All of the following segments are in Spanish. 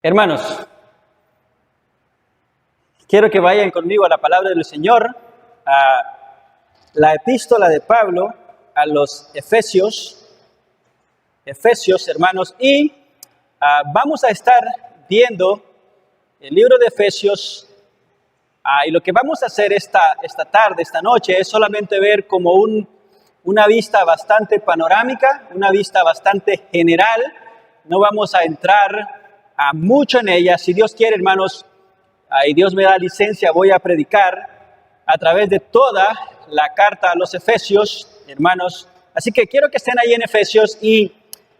Hermanos, quiero que vayan conmigo a la palabra del Señor, a la epístola de Pablo a los Efesios, hermanos, y vamos a estar viendo el libro de Efesios, y lo que vamos a hacer esta tarde, esta noche, es solamente ver como una vista bastante panorámica, una vista bastante general. No vamos a entrar mucho en ella. Si Dios quiere, hermanos, y Dios me da licencia, voy a predicar a través de toda la carta a los Efesios, hermanos. Así que quiero que estén ahí en Efesios, y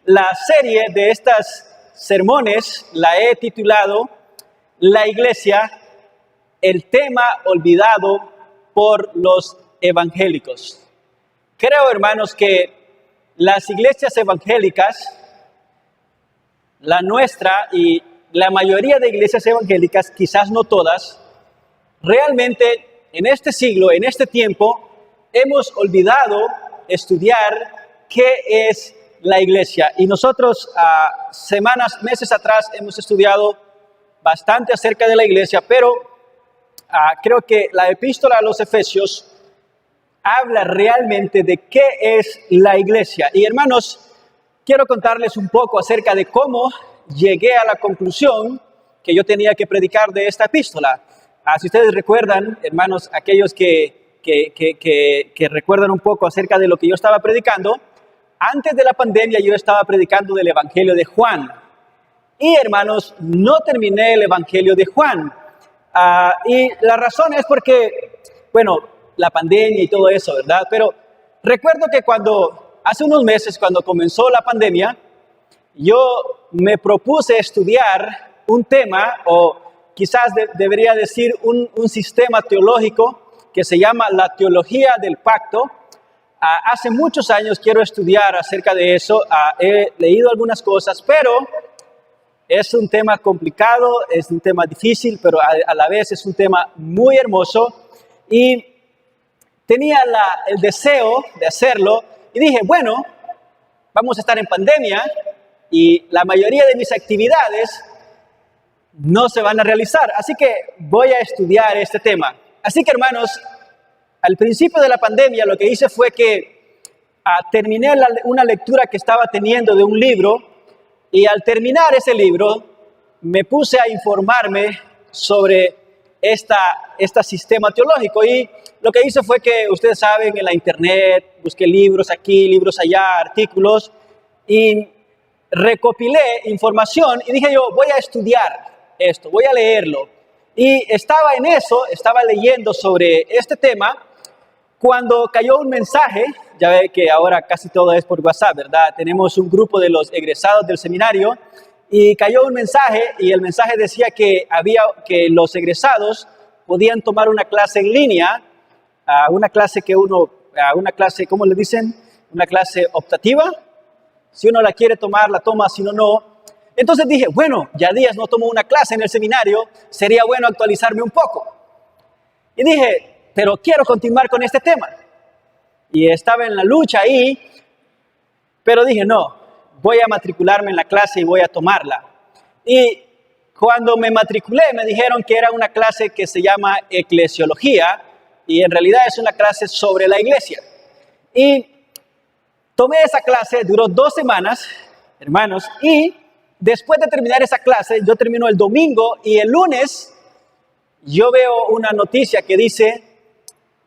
la serie de estas sermones la he titulado La Iglesia, el tema olvidado por los evangélicos. Creo, hermanos, que las iglesias evangélicas, la nuestra y la mayoría de iglesias evangélicas, quizás no todas, realmente en este siglo, en este tiempo, hemos olvidado estudiar qué es la iglesia. Y nosotros meses atrás hemos estudiado bastante acerca de la iglesia, pero creo que la epístola a los Efesios habla realmente de qué es la iglesia. Y hermanos, quiero contarles un poco acerca de cómo llegué a la conclusión que yo tenía que predicar de esta epístola. Si ustedes recuerdan, hermanos, aquellos que recuerdan un poco acerca de lo que yo estaba predicando, antes de la pandemia yo estaba predicando del Evangelio de Juan. Y hermanos, no terminé el Evangelio de Juan. Y la razón es porque, la pandemia y todo eso, ¿verdad? Pero recuerdo que hace unos meses, cuando comenzó la pandemia, yo me propuse estudiar un tema, o quizás debería decir un sistema teológico que se llama la teología del pacto. Hace muchos años quiero estudiar acerca de eso. He leído algunas cosas, pero es un tema complicado, es un tema difícil, pero a la vez es un tema muy hermoso. Y tenía el deseo de hacerlo, y dije, vamos a estar en pandemia, y la mayoría de mis actividades no se van a realizar, así que voy a estudiar este tema. Así que, hermanos, al principio de la pandemia lo que hice fue que terminé una lectura que estaba teniendo de un libro, y al terminar ese libro me puse a informarme sobre este sistema teológico, y lo que hice fue que, ustedes saben, en la internet busqué libros aquí, libros allá, artículos, y recopilé información, y dije yo, voy a estudiar esto, voy a leerlo. Y estaba en eso, estaba leyendo sobre este tema, cuando cayó un mensaje. Ya ve que ahora casi todo es por WhatsApp, ¿verdad? Tenemos un grupo de los egresados del seminario, y cayó un mensaje, y el mensaje decía que los egresados podían tomar una clase en línea, una clase, ¿cómo le dicen? Una clase optativa. Si uno la quiere tomar, la toma, si no, no. Entonces dije, ya días no tomo una clase en el seminario, sería bueno actualizarme un poco. Y dije, pero quiero continuar con este tema. Y estaba en la lucha ahí, pero dije, no, voy a matricularme en la clase y voy a tomarla. Y cuando me matriculé, me dijeron que era una clase que se llama eclesiología, y en realidad es una clase sobre la iglesia. Y tomé esa clase, duró 2 semanas, hermanos, y después de terminar esa clase, yo termino el domingo, y el lunes yo veo una noticia que dice,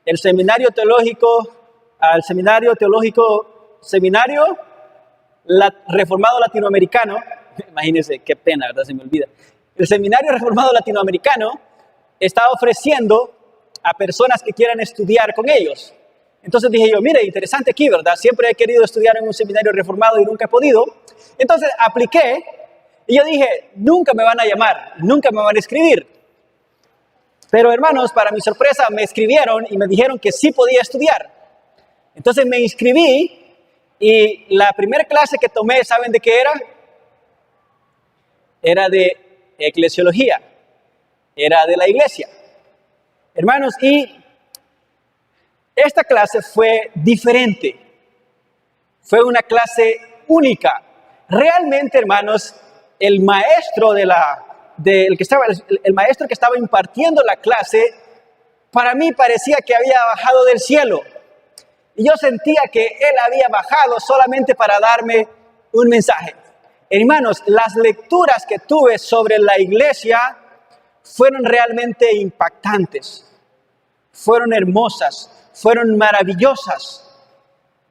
el Seminario Teológico Reformado Latinoamericano, imagínense qué pena, ¿verdad? Se me olvida. El Seminario Reformado Latinoamericano está ofreciendo a personas que quieran estudiar con ellos. Entonces dije yo, mire, interesante aquí, ¿verdad? Siempre he querido estudiar en un seminario reformado y nunca he podido. Entonces apliqué, y yo dije, nunca me van a llamar, nunca me van a escribir. Pero, hermanos, para mi sorpresa, me escribieron y me dijeron que sí podía estudiar. Entonces me inscribí, y la primera clase que tomé, ¿saben de qué era? Era de eclesiología, era de la iglesia. Hermanos, y esta clase fue diferente, fue una clase única. Realmente, hermanos, el maestro de la el maestro que estaba impartiendo la clase, para mí parecía que había bajado del cielo. Y yo sentía que él había bajado solamente para darme un mensaje. Hermanos, las lecturas que tuve sobre la iglesia fueron realmente impactantes, fueron hermosas, fueron maravillosas.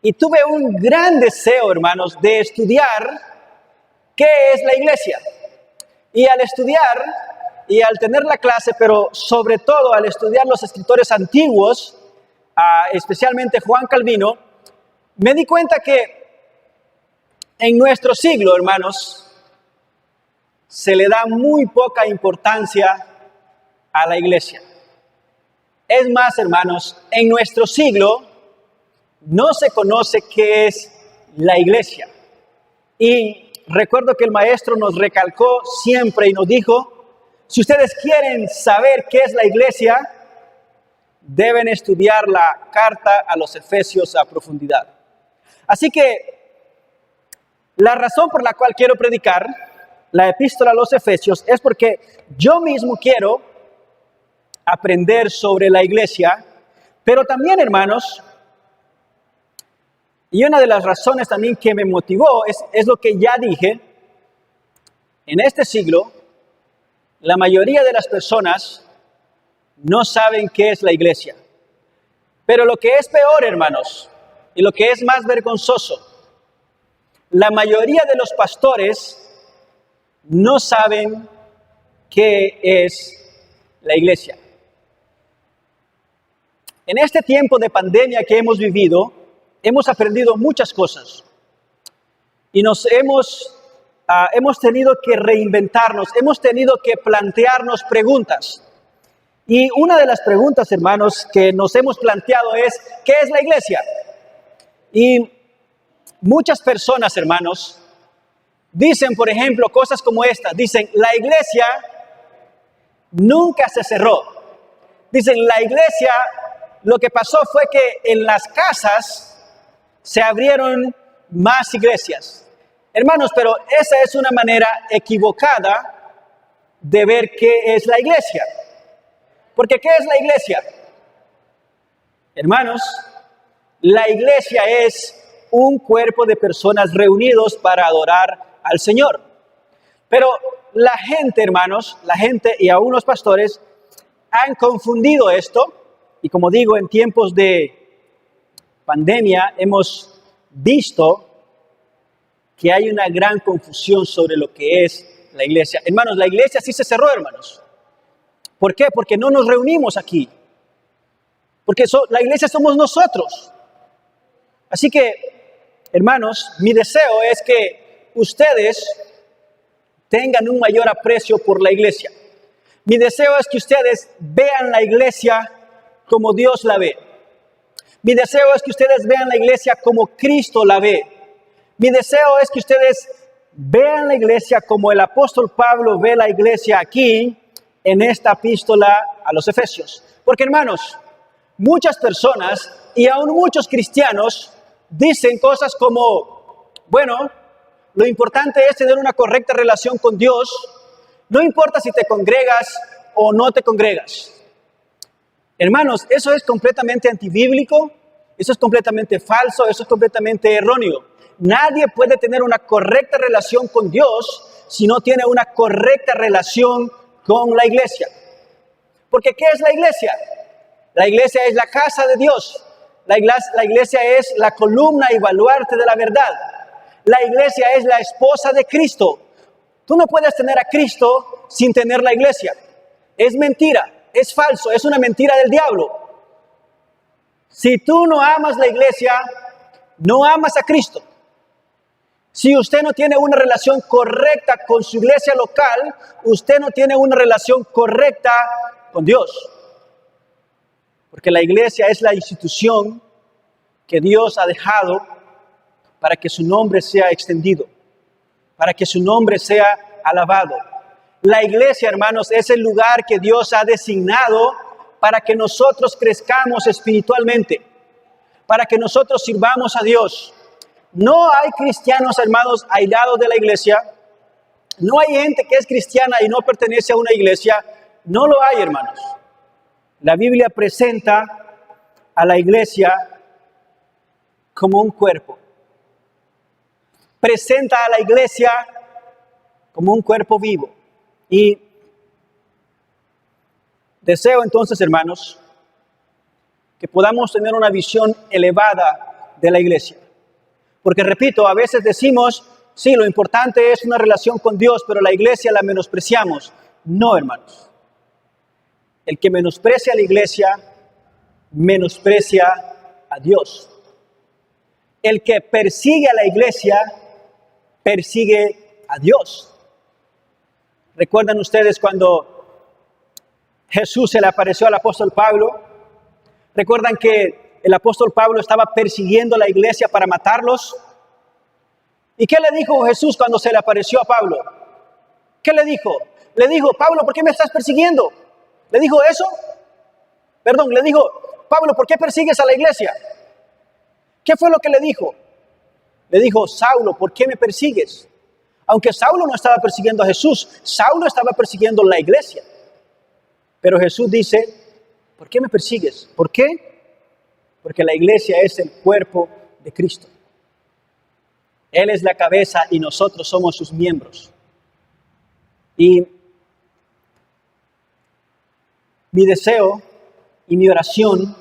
Y tuve un gran deseo, hermanos, de estudiar qué es la iglesia. Y al estudiar y al tener la clase, pero sobre todo al estudiar los escritores antiguos, especialmente Juan Calvino, me di cuenta que en nuestro siglo, hermanos, se le da muy poca importancia a la iglesia. Es más, hermanos, en nuestro siglo no se conoce qué es la iglesia. Y recuerdo que el maestro nos recalcó siempre y nos dijo, si ustedes quieren saber qué es la iglesia, deben estudiar la carta a los Efesios a profundidad. Así que la razón por la cual quiero predicar la epístola a los Efesios es porque yo mismo quiero aprender sobre la iglesia, pero también, hermanos, y una de las razones también que me motivó es lo que ya dije. En este siglo, la mayoría de las personas no saben qué es la iglesia. Pero lo que es peor, hermanos, y lo que es más vergonzoso, la mayoría de los pastores no saben qué es la iglesia. En este tiempo de pandemia que hemos vivido, hemos aprendido muchas cosas y hemos tenido que reinventarnos, hemos tenido que plantearnos preguntas. Y una de las preguntas, hermanos, que nos hemos planteado es, ¿qué es la iglesia? Y muchas personas, hermanos, dicen, por ejemplo, cosas como esta. Dicen, la iglesia nunca se cerró. Dicen, la iglesia, lo que pasó fue que en las casas se abrieron más iglesias. Hermanos, pero esa es una manera equivocada de ver qué es la iglesia. Porque ¿qué es la iglesia? Hermanos, la iglesia es un cuerpo de personas reunidos para adorar al Señor. Pero la gente, hermanos, la gente y aún los pastores han confundido esto. Y como digo, en tiempos de pandemia hemos visto que hay una gran confusión sobre lo que es la iglesia. Hermanos, la iglesia sí se cerró, hermanos. ¿Por qué? Porque no nos reunimos aquí. Porque la iglesia somos nosotros. Así que, hermanos, mi deseo es que ustedes tengan un mayor aprecio por la iglesia. Mi deseo es que ustedes vean la iglesia como Dios la ve. Mi deseo es que ustedes vean la iglesia como Cristo la ve. Mi deseo es que ustedes vean la iglesia como el apóstol Pablo ve la iglesia aquí en esta epístola a los Efesios. Porque, hermanos, muchas personas y aún muchos cristianos dicen cosas como, bueno, lo importante es tener una correcta relación con Dios. No importa si te congregas o no te congregas. Hermanos, eso es completamente antibíblico, eso es completamente falso, eso es completamente erróneo. Nadie puede tener una correcta relación con Dios si no tiene una correcta relación con la iglesia. Porque ¿qué es la iglesia? La iglesia es la casa de Dios. La iglesia es la columna y baluarte de la verdad. La iglesia es la esposa de Cristo. Tú no puedes tener a Cristo sin tener la iglesia. Es mentira. Es falso, es una mentira del diablo. Si tú no amas la iglesia, no amas a Cristo. Si usted no tiene una relación correcta con su iglesia local, usted no tiene una relación correcta con Dios. Porque la iglesia es la institución que Dios ha dejado para que su nombre sea extendido, para que su nombre sea alabado. La iglesia, hermanos, es el lugar que Dios ha designado para que nosotros crezcamos espiritualmente, para que nosotros sirvamos a Dios. No hay cristianos, hermanos, aislados de la iglesia. No hay gente que es cristiana y no pertenece a una iglesia. No lo hay, hermanos. La Biblia presenta a la iglesia como un cuerpo. Presenta a la iglesia como un cuerpo vivo. Y deseo entonces, hermanos, que podamos tener una visión elevada de la iglesia. Porque repito, a veces decimos, sí, lo importante es una relación con Dios, pero la iglesia la menospreciamos. No, hermanos. El que menosprecia a la iglesia, menosprecia a Dios. El que persigue a la iglesia, persigue a Dios. ¿Recuerdan ustedes cuando Jesús se le apareció al apóstol Pablo? ¿Recuerdan que el apóstol Pablo estaba persiguiendo a la iglesia para matarlos? ¿Y qué le dijo Jesús cuando se le apareció a Pablo? ¿Qué le dijo? Le dijo, Pablo, ¿por qué me estás persiguiendo? ¿Le dijo eso? Perdón, le dijo, Pablo, ¿por qué persigues a la iglesia? ¿Qué fue lo que le dijo? Le dijo, Saulo, ¿por qué me persigues? Aunque Saulo no estaba persiguiendo a Jesús, Saulo estaba persiguiendo la iglesia. Pero Jesús dice, ¿por qué me persigues? ¿Por qué? Porque la iglesia es el cuerpo de Cristo. Él es la cabeza y nosotros somos sus miembros. Y mi deseo y mi oración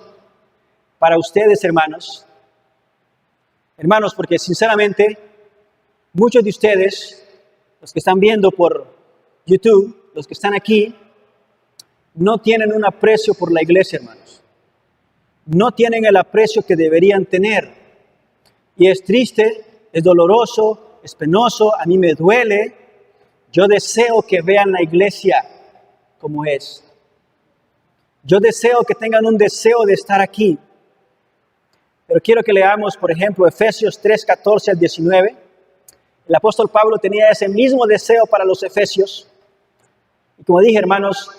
para ustedes, hermanos, porque sinceramente, muchos de ustedes, los que están viendo por YouTube, los que están aquí, no tienen un aprecio por la iglesia, hermanos. No tienen el aprecio que deberían tener. Y es triste, es doloroso, es penoso, a mí me duele. Yo deseo que vean la iglesia como es. Yo deseo que tengan un deseo de estar aquí. Pero quiero que leamos, por ejemplo, Efesios 3, 14 al 19. El apóstol Pablo tenía ese mismo deseo para los efesios. Y como dije, hermanos,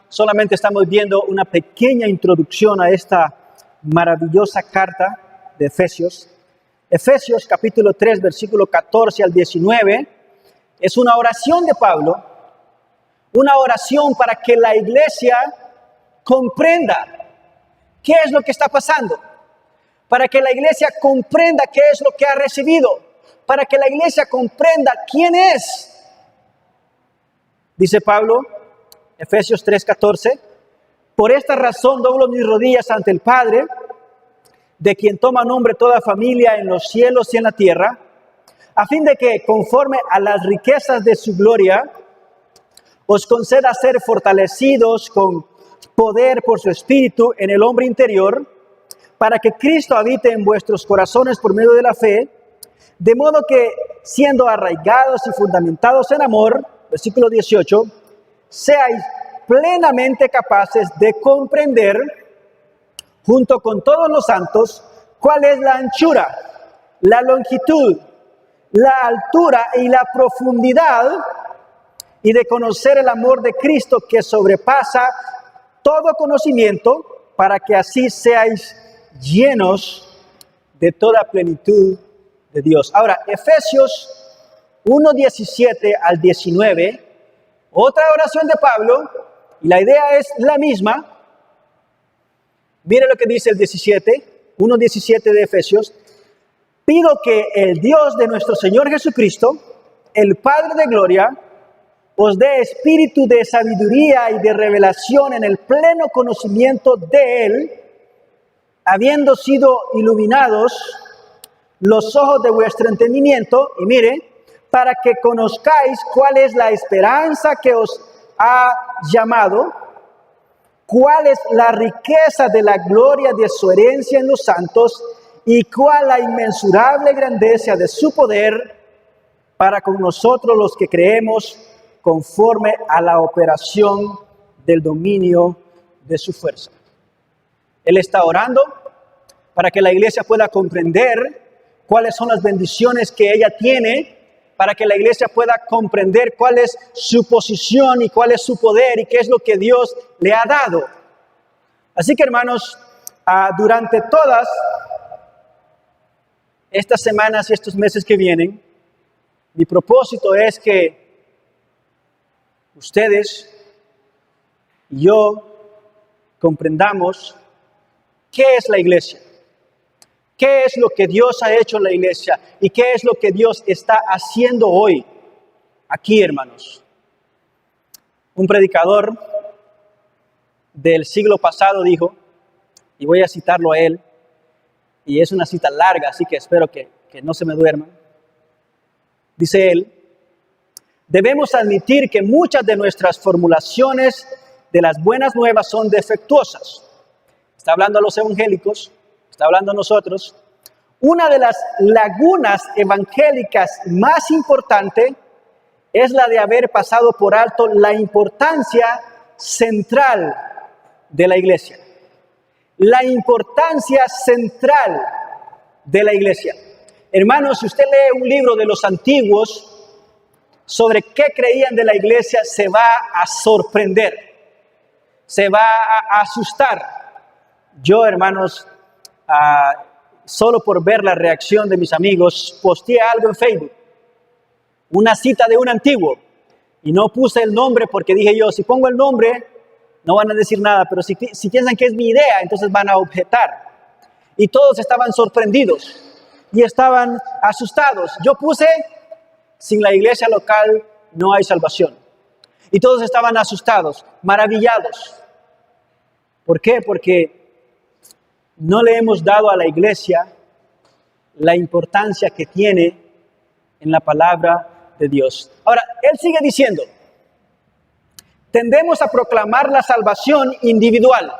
solamente estamos viendo una pequeña introducción a esta maravillosa carta de Efesios. Efesios capítulo 3, versículo 14 al 19, es una oración de Pablo, una oración para que la iglesia comprenda qué es lo que está pasando, para que la iglesia comprenda qué es lo que ha recibido, para que la iglesia comprenda quién es. Dice Pablo, Efesios 3:14, por esta razón doblo mis rodillas ante el Padre, de quien toma nombre toda familia en los cielos y en la tierra, a fin de que, conforme a las riquezas de su gloria, os conceda ser fortalecidos con poder por su Espíritu en el hombre interior, para que Cristo habite en vuestros corazones por medio de la fe, de modo que, siendo arraigados y fundamentados en amor, versículo 18, seáis plenamente capaces de comprender, junto con todos los santos, cuál es la anchura, la longitud, la altura y la profundidad, y de conocer el amor de Cristo que sobrepasa todo conocimiento, para que así seáis llenos de toda plenitud de Dios. Ahora, Efesios 1:17 al 19, otra oración de Pablo, y la idea es la misma. Mire lo que dice el 1:17 de Efesios. Pido que el Dios de nuestro Señor Jesucristo, el Padre de gloria, os dé espíritu de sabiduría y de revelación en el pleno conocimiento de Él, habiendo sido iluminados los ojos de vuestro entendimiento, y mire, para que conozcáis cuál es la esperanza que os ha llamado, cuál es la riqueza de la gloria de su herencia en los santos, y cuál la inmensurable grandeza de su poder para con nosotros los que creemos, conforme a la operación del dominio de su fuerza. Él está orando para que la iglesia pueda comprender cuáles son las bendiciones que ella tiene, para que la iglesia pueda comprender cuál es su posición y cuál es su poder y qué es lo que Dios le ha dado. Así que, hermanos, durante todas estas semanas y estos meses que vienen, mi propósito es que ustedes y yo comprendamos qué es la iglesia, qué es lo que Dios ha hecho en la iglesia y qué es lo que Dios está haciendo hoy aquí, hermanos. Un predicador del siglo pasado dijo, y voy a citarlo a él, y es una cita larga, así que espero que no se me duerman. Dice él, debemos admitir que muchas de nuestras formulaciones de las buenas nuevas son defectuosas. Está hablando a los evangélicos, está hablando a nosotros. Una de las lagunas evangélicas más importante es la de haber pasado por alto la importancia central de la iglesia. La importancia central de la iglesia. Hermanos, si usted lee un libro de los antiguos sobre qué creían de la iglesia, se va a sorprender, se va a asustar. Yo, hermanos, solo por ver la reacción de mis amigos, posteé algo en Facebook, una cita de un antiguo, y no puse el nombre porque dije yo, si pongo el nombre, no van a decir nada, pero si piensan que es mi idea, entonces van a objetar. Y todos estaban sorprendidos y estaban asustados. Yo puse, sin la iglesia local no hay salvación. Y todos estaban asustados, maravillados. ¿Por qué? Porque no le hemos dado a la iglesia la importancia que tiene en la palabra de Dios. Ahora, él sigue diciendo, tendemos a proclamar la salvación individual.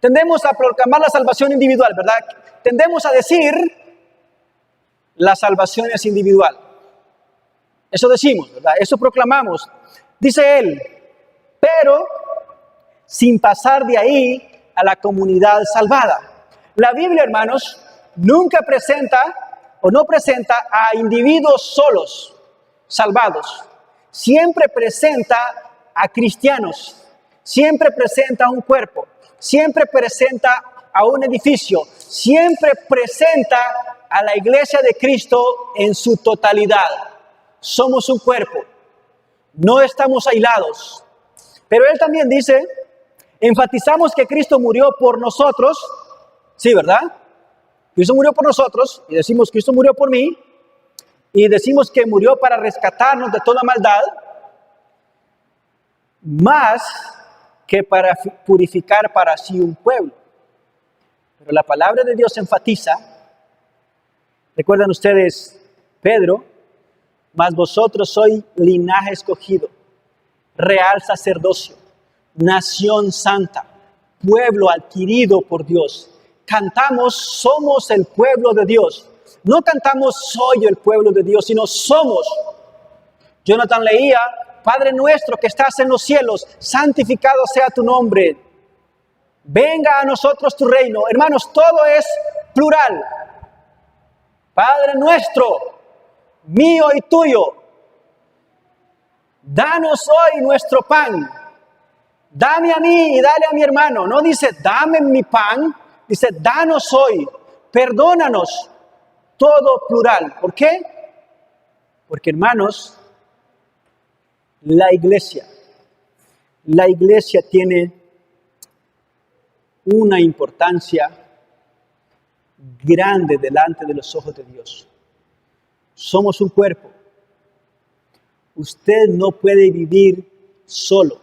Tendemos a proclamar la salvación individual, ¿verdad? Tendemos a decir, la salvación es individual. Eso decimos, ¿verdad? Eso proclamamos. Dice él, pero sin pasar de ahí a la comunidad salvada. La Biblia, hermanos, nunca presenta o no presenta a individuos solos, salvados. Siempre presenta a cristianos, siempre presenta a un cuerpo, siempre presenta a un edificio, siempre presenta a la iglesia de Cristo en su totalidad. Somos un cuerpo, no estamos aislados. Pero él también dice, enfatizamos que Cristo murió por nosotros, sí, ¿verdad? Cristo murió por nosotros, y decimos Cristo murió por mí, y decimos que murió para rescatarnos de toda maldad, más que para purificar para sí un pueblo. Pero la palabra de Dios enfatiza, recuerdan ustedes, Pedro, mas vosotros sois linaje escogido, real sacerdocio, nación santa, pueblo adquirido por Dios. Cantamos, somos el pueblo de Dios. No cantamos, soy el pueblo de Dios, sino somos. Jonathan leía, Padre nuestro que estás en los cielos, santificado sea tu nombre. Venga a nosotros tu reino. Hermanos, todo es plural. Padre nuestro, mío y tuyo. Danos hoy nuestro pan. Dame a mí y dale a mi hermano. No dice, dame mi pan. Dice, danos hoy. Perdónanos. Todo plural. ¿Por qué? Porque, hermanos, la iglesia tiene una importancia grande delante de los ojos de Dios. Somos un cuerpo. Usted no puede vivir solo.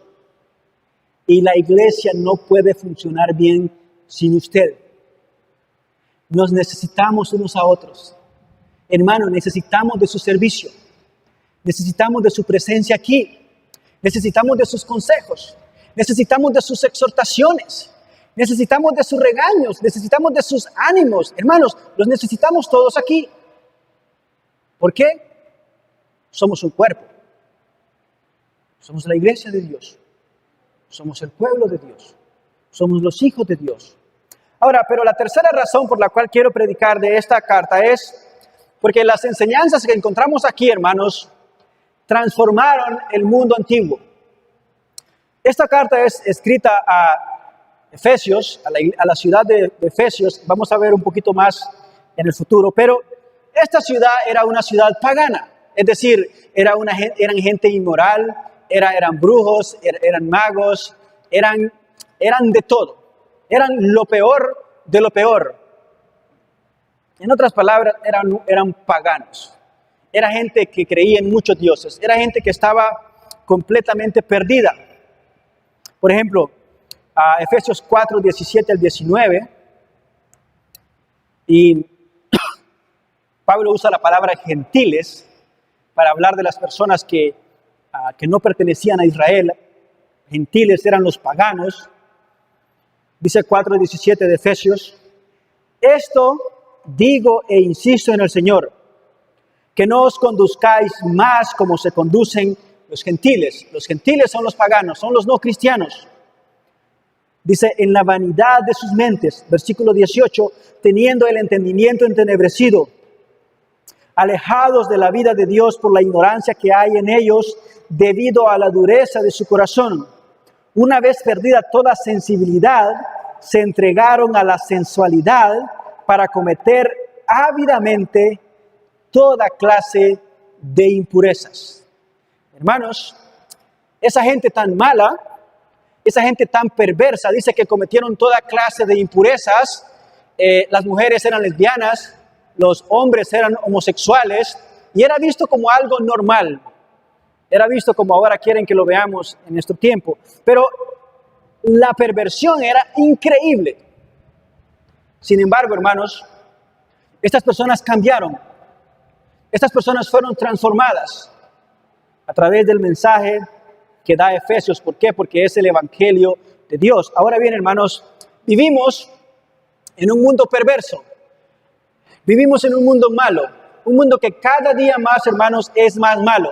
Y la iglesia no puede funcionar bien sin usted. Nos necesitamos unos a otros. Hermano, necesitamos de su servicio. Necesitamos de su presencia aquí. Necesitamos de sus consejos. Necesitamos de sus exhortaciones. Necesitamos de sus regaños. Necesitamos de sus ánimos. Hermanos, los necesitamos todos aquí. ¿Por qué? Somos un cuerpo. Somos la iglesia de Dios. Somos el pueblo de Dios. Somos los hijos de Dios. Ahora, pero la tercera razón por la cual quiero predicar de esta carta es porque las enseñanzas que encontramos aquí, hermanos, transformaron el mundo antiguo. Esta carta es escrita a Efesios, a la ciudad de Efesios. Vamos a ver un poquito más en el futuro, pero esta ciudad era una ciudad pagana. Es decir, eran gente inmoral, eran brujos, eran magos, eran de todo. Eran lo peor de lo peor. En otras palabras, eran paganos. Era gente que creía en muchos dioses. Era gente que estaba completamente perdida. Por ejemplo, Efesios 4, 17 al 19. Y Pablo usa la palabra gentiles para hablar de las personas que no pertenecían a Israel. Gentiles eran los paganos. Dice 4:17 de Efesios: esto digo e insisto en el Señor, que no os conduzcáis más como se conducen los gentiles. Los gentiles son los paganos, son los no cristianos. Dice, en la vanidad de sus mentes, versículo 18, teniendo el entendimiento entenebrecido, alejados de la vida de Dios por la ignorancia que hay en ellos debido a la dureza de su corazón. Una vez perdida toda sensibilidad, se entregaron a la sensualidad para cometer ávidamente toda clase de impurezas. Hermanos, esa gente tan mala, esa gente tan perversa, dice que cometieron toda clase de impurezas. Las mujeres eran lesbianas, los hombres eran homosexuales, y era visto como algo normal. Era visto como ahora quieren que lo veamos en nuestro tiempo. Pero la perversión era increíble. Sin embargo, hermanos, estas personas cambiaron. Estas personas fueron transformadas a través del mensaje que da Efesios. ¿Por qué? Porque es el evangelio de Dios. Ahora bien, hermanos, vivimos en un mundo perverso. Vivimos en un mundo malo. Un mundo que cada día más, hermanos, es más malo.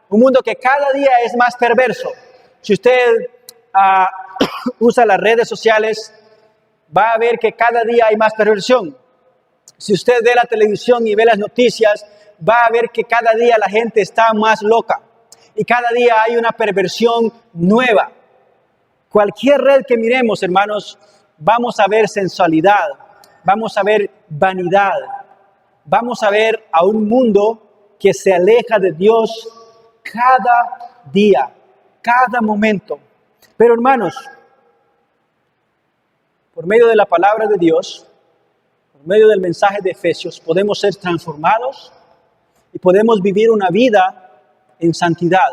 Un mundo que cada día es más perverso. Si usted usa las redes sociales, va a ver que cada día hay más perversión. Si usted ve la televisión y ve las noticias, va a ver que cada día la gente está más loca. Y cada día hay una perversión nueva. Cualquier red que miremos, hermanos, vamos a ver sensualidad, vamos a ver vanidad, vamos a ver a un mundo que se aleja de Dios cada día, cada momento. Pero hermanos, por medio de la palabra de Dios, por medio del mensaje de Efesios, podemos ser transformados y podemos vivir una vida en santidad.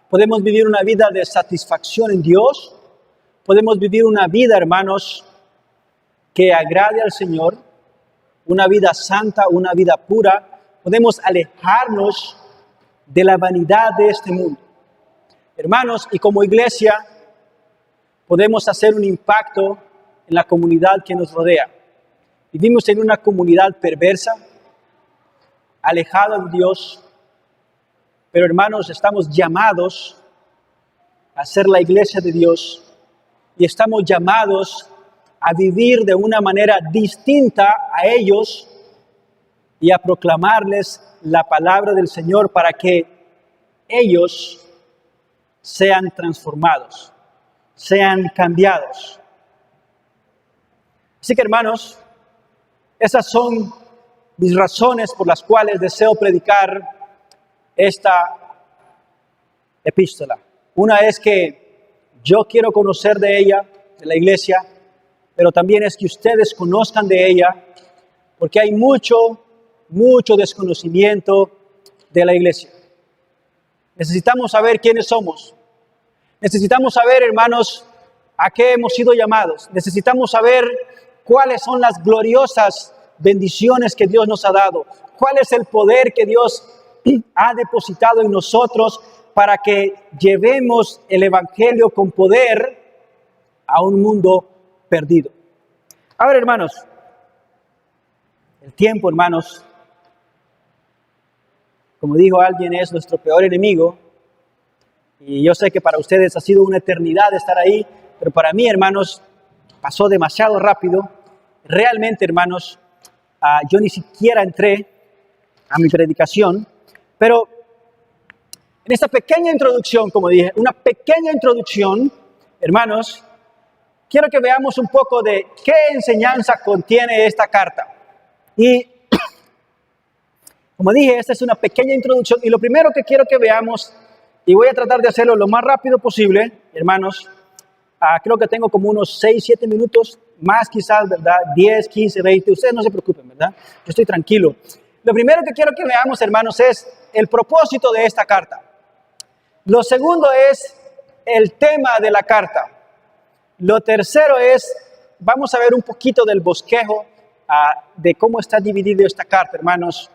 Podemos vivir una vida de satisfacción en Dios. Podemos vivir una vida, hermanos, que agrade al Señor, una vida santa, una vida pura. Podemos alejarnos de la vanidad de este mundo. Hermanos, y como iglesia, podemos hacer un impacto en la comunidad que nos rodea. Vivimos en una comunidad perversa, alejada de Dios, pero hermanos, estamos llamados a ser la iglesia de Dios y estamos llamados a vivir de una manera distinta a ellos y a proclamarles la palabra del Señor para que ellos sean transformados, sean cambiados. Así que, hermanos, esas son mis razones por las cuales deseo predicar esta epístola. Una es que yo quiero conocer de ella, de la iglesia, pero también es que ustedes conozcan de ella, porque hay mucho desconocimiento de la iglesia. Necesitamos saber quiénes somos. Necesitamos saber, hermanos, a qué hemos sido llamados. Necesitamos saber cuáles son las gloriosas bendiciones que Dios nos ha dado. Cuál es el poder que Dios ha depositado en nosotros para que llevemos el evangelio con poder a un mundo perdido. Ahora, hermanos, el tiempo, hermanos, como dijo alguien, es nuestro peor enemigo. Y yo sé que para ustedes ha sido una eternidad estar ahí, pero para mí, hermanos, pasó demasiado rápido. Realmente, hermanos, yo ni siquiera entré a mi predicación, pero en esta pequeña introducción, como dije, una pequeña introducción, hermanos, quiero que veamos un poco de qué enseñanza contiene esta carta. Y, como dije, esta es una pequeña introducción, y lo primero que quiero que veamos y voy a tratar de hacerlo lo más rápido posible, hermanos. Creo que tengo como unos 6, 7 minutos, más quizás, ¿verdad? 10, 15, 20, ustedes no se preocupen, ¿verdad? Yo estoy tranquilo. Lo primero que quiero que veamos, hermanos, es el propósito de esta carta. Lo segundo es el tema de la carta. Lo tercero es, vamos a ver un poquito del bosquejo de cómo está dividida esta carta, hermanos.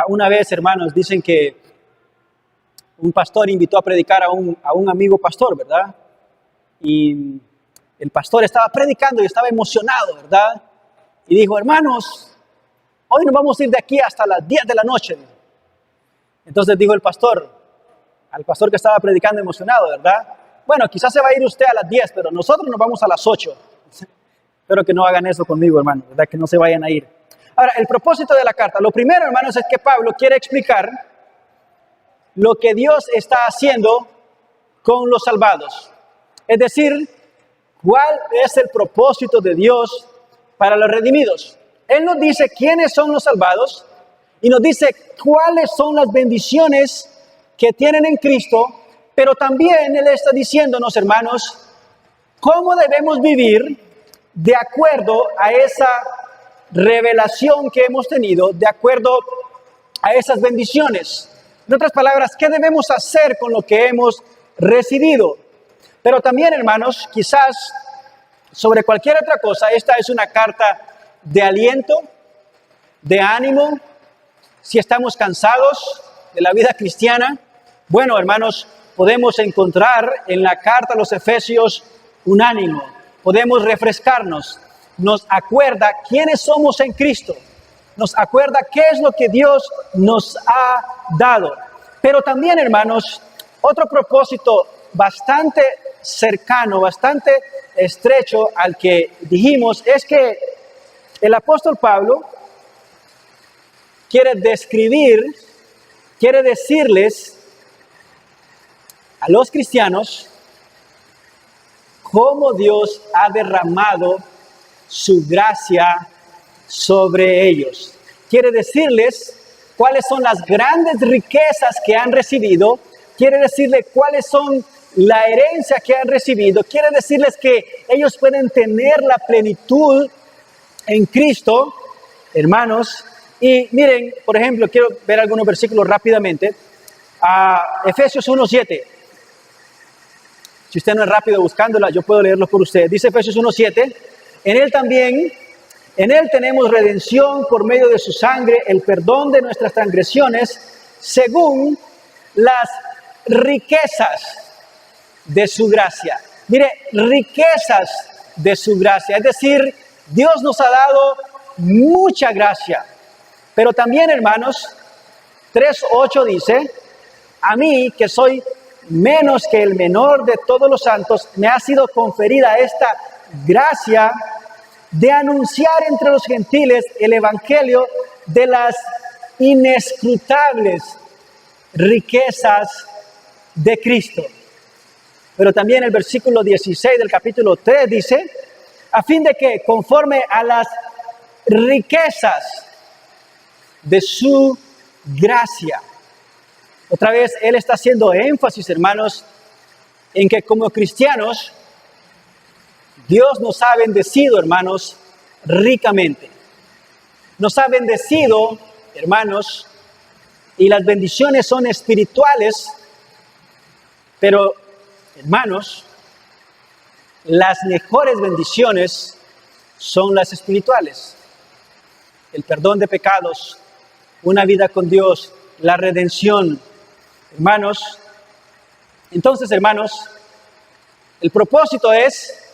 Una vez, hermanos, dicen que un pastor invitó a predicar a un amigo pastor, ¿verdad? Y el pastor estaba predicando y estaba emocionado, ¿verdad? Y dijo, hermanos, hoy nos vamos a ir de aquí hasta las 10 de la noche. Entonces dijo el pastor, al pastor que estaba predicando emocionado, ¿verdad? Bueno, quizás se va a ir usted a las 10, pero nosotros nos vamos a las 8. Espero que no hagan eso conmigo, hermano, ¿verdad? Que no se vayan a ir. Ahora, el propósito de la carta. Lo primero, hermanos, es que Pablo quiere explicar lo que Dios está haciendo con los salvados. Es decir, ¿cuál es el propósito de Dios para los redimidos? Él nos dice quiénes son los salvados y nos dice cuáles son las bendiciones que tienen en Cristo, pero también Él está diciéndonos, hermanos, cómo debemos vivir de acuerdo a esa revelación que hemos tenido, de acuerdo a esas bendiciones. En otras palabras, ¿qué debemos hacer con lo que hemos recibido? Pero también, hermanos, quizás sobre cualquier otra cosa, esta es una carta de aliento, de ánimo. Si estamos cansados de la vida cristiana, bueno, hermanos, podemos encontrar en la carta a los Efesios un ánimo. Podemos refrescarnos. Nos acuerda quiénes somos en Cristo. Nos acuerda qué es lo que Dios nos ha dado. Pero también, hermanos, otro propósito bastante cercano, bastante estrecho al que dijimos, es que el apóstol Pablo quiere decirles a los cristianos cómo Dios ha derramado su gracia sobre ellos. Quiere decirles cuáles son las grandes riquezas que han recibido. Quiere decirles cuáles son la herencia que han recibido. Quiere decirles que ellos pueden tener la plenitud en Cristo, hermanos. Y miren, por ejemplo, quiero ver algunos versículos rápidamente. Efesios 1:7. Si usted no es rápido buscándola, yo puedo leerlo por usted. Dice Efesios 1:7. En Él tenemos redención por medio de su sangre, el perdón de nuestras transgresiones, según las riquezas de su gracia. Mire, riquezas de su gracia. Es decir, Dios nos ha dado mucha gracia. Pero también, hermanos, 3:8 dice, a mí, que soy menos que el menor de todos los santos, me ha sido conferida esta gracia de anunciar entre los gentiles el evangelio de las inescrutables riquezas de Cristo. Pero también el versículo 16 del capítulo 3 dice, a fin de que conforme a las riquezas de su gracia. Otra vez, Él está haciendo énfasis, hermanos, en que como cristianos, Dios nos ha bendecido, hermanos, ricamente. Nos ha bendecido, hermanos, y las bendiciones son espirituales, pero, hermanos, las mejores bendiciones son las espirituales. El perdón de pecados, una vida con Dios, la redención, hermanos. Entonces, hermanos, el propósito es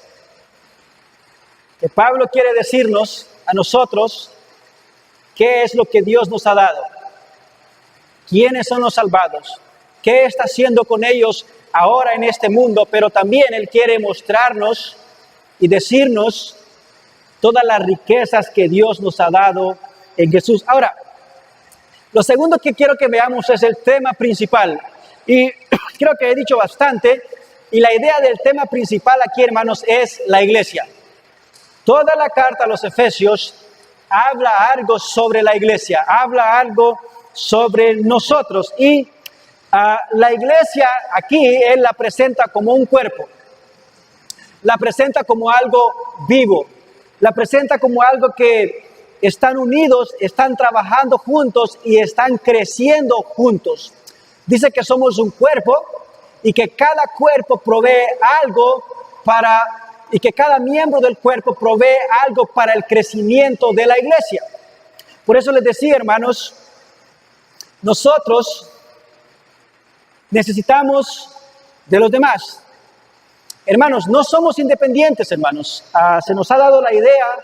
que Pablo quiere decirnos a nosotros qué es lo que Dios nos ha dado, quiénes son los salvados, qué está haciendo con ellos ahora en este mundo, pero también Él quiere mostrarnos y decirnos todas las riquezas que Dios nos ha dado en Jesús. Ahora, lo segundo que quiero que veamos es el tema principal. Y creo que he dicho bastante, y la idea del tema principal aquí, hermanos, es la iglesia. Toda la carta a los Efesios habla algo sobre la iglesia, habla algo sobre nosotros. Y La iglesia aquí, Él la presenta como un cuerpo, la presenta como algo vivo, la presenta como algo que están unidos, están trabajando juntos y están creciendo juntos. Dice que somos un cuerpo y que cada cuerpo provee algo y que cada miembro del cuerpo provee algo para el crecimiento de la iglesia. Por eso les decía, hermanos, nosotros necesitamos de los demás. Hermanos, no somos independientes, hermanos. Se nos ha dado la idea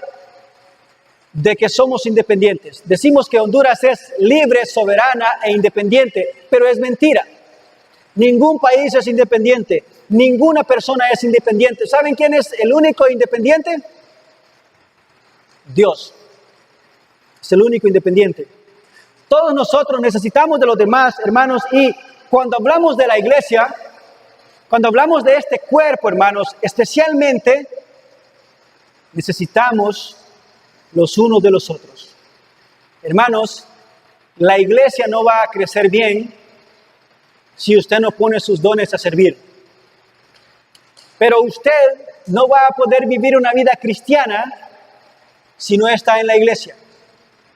de que somos independientes. Decimos que Honduras es libre, soberana e independiente, pero es mentira. Ningún país es independiente, ninguna persona es independiente. ¿Saben quién es el único independiente? Dios. Es el único independiente. Todos nosotros necesitamos de los demás, hermanos, y cuando hablamos de la iglesia, cuando hablamos de este cuerpo, hermanos, especialmente necesitamos los unos de los otros. Hermanos, la iglesia no va a crecer bien si usted no pone sus dones a servir. Pero usted no va a poder vivir una vida cristiana si no está en la iglesia,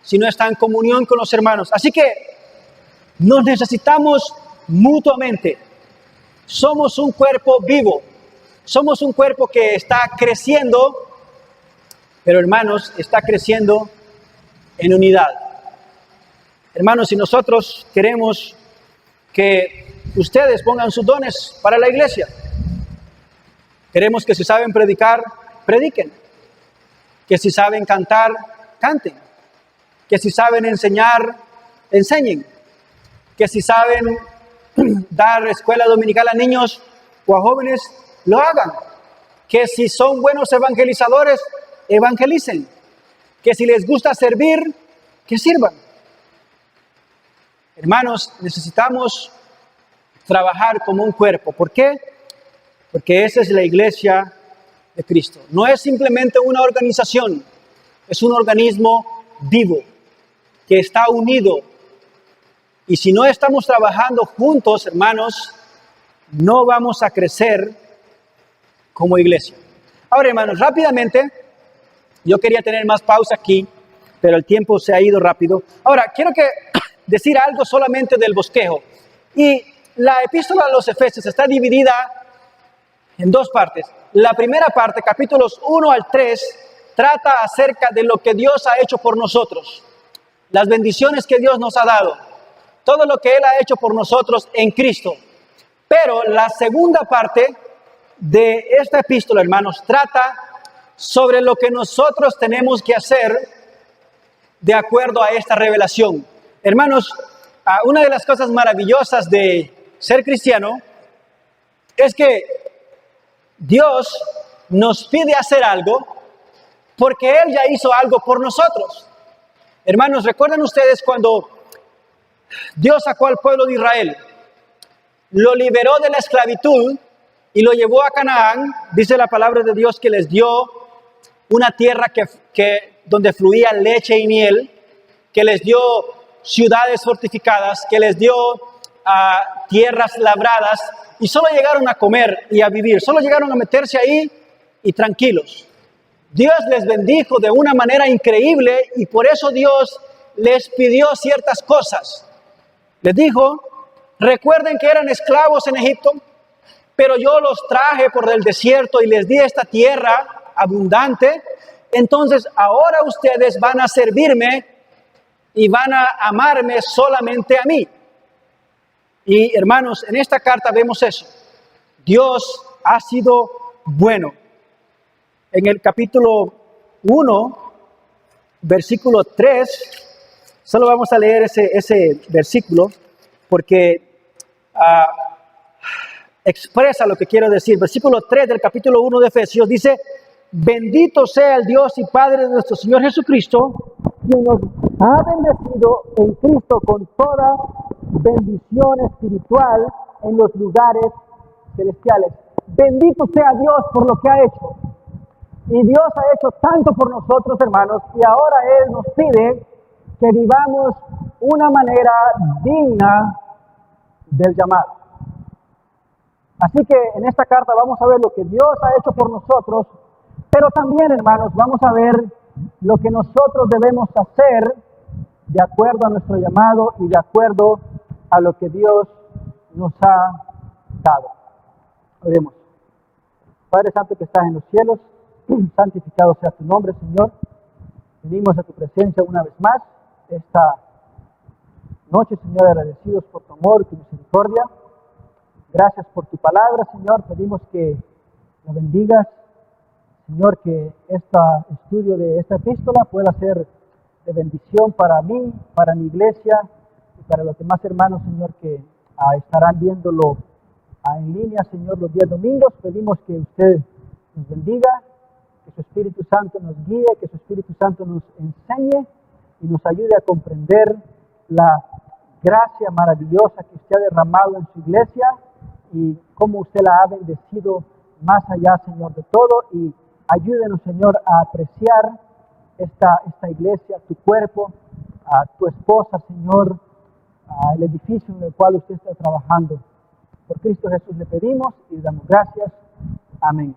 si no está en comunión con los hermanos. Así que nos necesitamos mutuamente. Somos un cuerpo vivo, somos un cuerpo que está creciendo, pero hermanos, está creciendo en unidad. Hermanos, si nosotros queremos que ustedes pongan sus dones para la iglesia, queremos que si saben predicar, prediquen, que si saben cantar, canten, que si saben enseñar, enseñen, que si saben dar escuela dominical a niños o a jóvenes, lo hagan, que si son buenos evangelizadores, evangelicen, que si les gusta servir, que sirvan. Hermanos, necesitamos trabajar como un cuerpo. ¿Por qué? Porque esa es la iglesia de Cristo. No es simplemente una organización, es un organismo vivo que está unido. Y si no estamos trabajando juntos, hermanos, no vamos a crecer como iglesia. Ahora, hermanos, rápidamente, yo quería tener más pausa aquí, pero el tiempo se ha ido rápido. Ahora, quiero decir algo solamente del bosquejo. Y la epístola a los Efesios está dividida en dos partes. La primera parte, capítulos 1 al 3, trata acerca de lo que Dios ha hecho por nosotros, las bendiciones que Dios nos ha dado, todo lo que Él ha hecho por nosotros en Cristo. Pero la segunda parte de esta epístola, hermanos, trata sobre lo que nosotros tenemos que hacer de acuerdo a esta revelación. Hermanos, una de las cosas maravillosas de ser cristiano es que Dios nos pide hacer algo porque Él ya hizo algo por nosotros. Hermanos, ¿recuerdan ustedes cuando Dios sacó al pueblo de Israel, lo liberó de la esclavitud y lo llevó a Canaán? Dice la palabra de Dios que les dio una tierra donde fluía leche y miel, que les dio ciudades fortificadas, que les dio tierras labradas, y solo llegaron a comer y a vivir, solo llegaron a meterse ahí y tranquilos. Dios les bendijo de una manera increíble y por eso Dios les pidió ciertas cosas. Les dijo, recuerden que eran esclavos en Egipto, pero yo los traje por el desierto y les di esta tierra abundante. Entonces ahora ustedes van a servirme y van a amarme solamente a mí. Y hermanos, en esta carta vemos eso. Dios ha sido bueno. En el capítulo 1, versículo 3, solo vamos a leer ese versículo porque expresa lo que quiero decir. Versículo 3 del capítulo 1 de Efesios dice: bendito sea el Dios y Padre de nuestro Señor Jesucristo, quien nos ha bendecido en Cristo con toda bendición espiritual en los lugares celestiales. Bendito sea Dios por lo que ha hecho. Y Dios ha hecho tanto por nosotros, hermanos, y ahora Él nos pide que vivamos una manera digna del llamado. Así que en esta carta vamos a ver lo que Dios ha hecho por nosotros, pero también, hermanos, vamos a ver lo que nosotros debemos hacer de acuerdo a nuestro llamado y de acuerdo a lo que Dios nos ha dado. Oremos. Padre Santo que estás en los cielos, santificado sea tu nombre, Señor. Venimos a tu presencia una vez más esta noche, Señor, agradecidos por tu amor y tu misericordia. Gracias por tu palabra, Señor. Pedimos que la bendigas, Señor, que este estudio de esta epístola pueda ser de bendición para mí, para mi iglesia y para los demás hermanos, Señor, que estarán viéndolo en línea, Señor, los días domingos. Pedimos que usted nos bendiga, que su Espíritu Santo nos guíe, que su Espíritu Santo nos enseñe y nos ayude a comprender la gracia maravillosa que usted ha derramado en su iglesia y cómo usted la ha bendecido más allá, Señor, de todo. Y ayúdenos, Señor, a apreciar esta iglesia, tu cuerpo, a tu esposa, Señor, el edificio en el cual usted está trabajando. Por Cristo Jesús le pedimos y le damos gracias. Amén.